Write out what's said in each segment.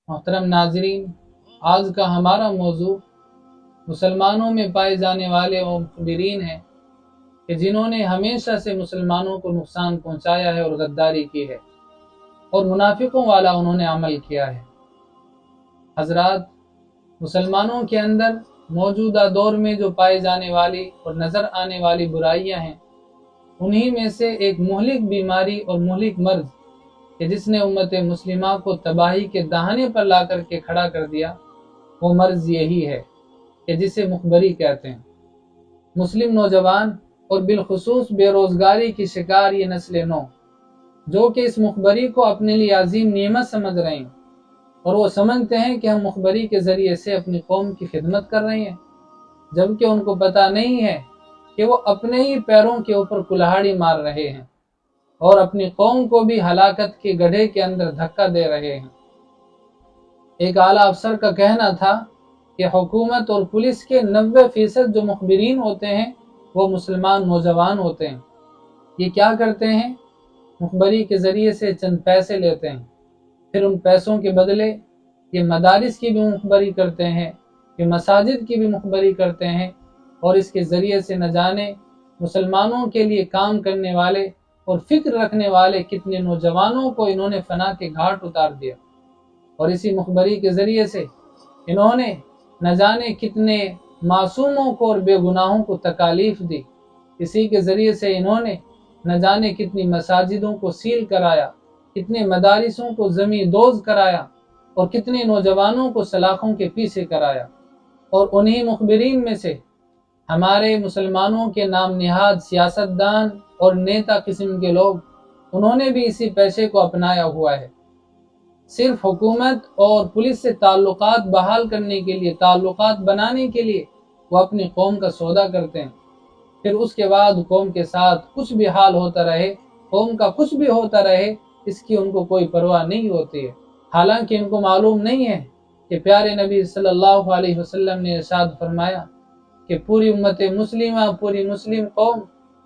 محترم ناظرین، آج کا ہمارا موضوع مسلمانوں میں پائے جانے والے وہ مخبرین ہیں کہ جنہوں نے ہمیشہ سے مسلمانوں کو نقصان پہنچایا ہے اور غداری کی ہے، اور منافقوں والا انہوں نے عمل کیا ہے۔ حضرات، مسلمانوں کے اندر موجودہ دور میں جو پائے جانے والی اور نظر آنے والی برائیاں ہیں، انہی میں سے ایک مہلک بیماری اور مہلک مرض کہ جس نے امت مسلمہ کو تباہی کے دہانے پر لا کر کے کھڑا کر دیا، وہ مرض یہی ہے کہ جسے مخبری کہتے ہیں۔ مسلم نوجوان اور بالخصوص بے روزگاری کی شکار یہ نسل نو، جو کہ اس مخبری کو اپنے لیے عظیم نعمت سمجھ رہے ہیں، اور وہ سمجھتے ہیں کہ ہم مخبری کے ذریعے سے اپنی قوم کی خدمت کر رہے ہیں، جبکہ ان کو پتہ نہیں ہے کہ وہ اپنے ہی پیروں کے اوپر کلہاڑی مار رہے ہیں اور اپنی قوم کو بھی ہلاکت کے گڑھے کے اندر دھکا دے رہے ہیں۔ ایک اعلیٰ افسر کا کہنا تھا کہ حکومت اور پولیس کے 90% جو مخبرین ہوتے ہیں وہ مسلمان نوجوان ہوتے ہیں۔ یہ کیا کرتے ہیں؟ مخبری کے ذریعے سے چند پیسے لیتے ہیں، پھر ان پیسوں کے بدلے یہ مدارس کی بھی مخبری کرتے ہیں، یہ مساجد کی بھی مخبری کرتے ہیں، اور اس کے ذریعے سے نہ جانے مسلمانوں کے لیے کام کرنے والے اور فکر رکھنے والے کتنے نوجوانوں کو انہوں نے فنا کے گھاٹ اتار دیا، اور اسی مخبری کے ذریعے سے انہوں نے نہ جانے کتنے معصوموں کو اور بے گناہوں کو تکالیف دی۔ اسی کے ذریعے سے انہوں نے نہ جانے کتنی مساجدوں کو سیل کرایا، کتنے مدارسوں کو زمین دوز کرایا، اور کتنے نوجوانوں کو سلاخوں کے پیچھے کرایا۔ اور انہی مخبرین میں سے ہمارے مسلمانوں کے نام نہاد سیاستدان اور نیتا قسم کے لوگ، انہوں نے بھی اسی پیشے کو اپنایا ہوا ہے۔ صرف حکومت اور پولیس سے تعلقات بحال کرنے کے لیے، تعلقات بنانے کے لیے وہ اپنی قوم کا سودا کرتے ہیں، پھر اس کے بعد قوم کے ساتھ کچھ بھی حال ہوتا رہے، قوم کا کچھ بھی ہوتا رہے، اس کی ان کو کوئی پرواہ نہیں ہوتی ہے۔ حالانکہ ان کو معلوم نہیں ہے کہ پیارے نبی صلی اللہ علیہ وسلم نے ارشاد فرمایا کہ پوری امت مسلمہ، پوری مسلم قوم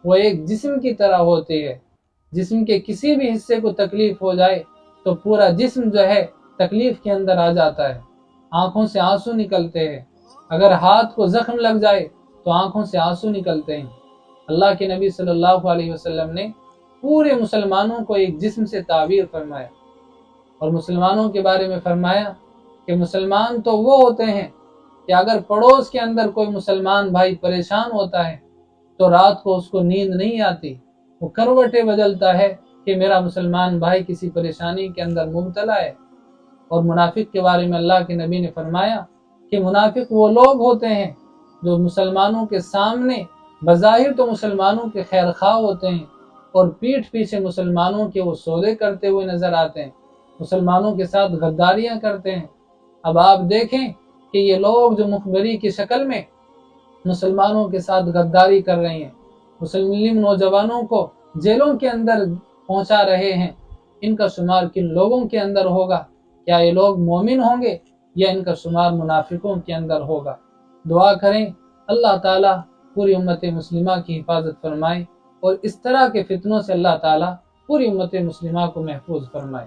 وہ ایک جسم کی طرح ہوتی ہے۔ جسم کے کسی بھی حصے کو تکلیف ہو جائے تو پورا جسم جو ہے تکلیف کے اندر آ جاتا ہے، آنکھوں سے آنسو نکلتے ہیں۔ اگر ہاتھ کو زخم لگ جائے تو آنکھوں سے آنسو نکلتے ہیں۔ اللہ کے نبی صلی اللہ علیہ وسلم نے پورے مسلمانوں کو ایک جسم سے تعبیر فرمایا، اور مسلمانوں کے بارے میں فرمایا کہ مسلمان تو وہ ہوتے ہیں کہ اگر پڑوس کے اندر کوئی مسلمان بھائی پریشان ہوتا ہے تو رات کو اس کو نیند نہیں آتی، وہ کروٹیں بدلتا ہے کہ میرا مسلمان بھائی کسی پریشانی کے اندر مبتلا ہے۔ اور منافق کے بارے میں اللہ کے نبی نے فرمایا کہ منافق وہ لوگ ہوتے ہیں جو مسلمانوں کے سامنے بظاہر تو مسلمانوں کے خیر خواہ ہوتے ہیں، اور پیٹھ پیچھے مسلمانوں کے وہ سودے کرتے ہوئے نظر آتے ہیں، مسلمانوں کے ساتھ غداریاں کرتے ہیں۔ اب آپ دیکھیں کہ یہ لوگ جو مخبری کی شکل میں مسلمانوں کے ساتھ غداری کر رہے ہیں، مسلم نوجوانوں کو جیلوں کے اندر پہنچا رہے ہیں، ان کا شمار کن لوگوں کے اندر ہوگا؟ کیا یہ لوگ مومن ہوں گے یا ان کا شمار منافقوں کے اندر ہوگا؟ دعا کریں اللہ تعالیٰ پوری امت مسلمہ کی حفاظت فرمائے، اور اس طرح کے فتنوں سے اللہ تعالیٰ پوری امت مسلمہ کو محفوظ فرمائے۔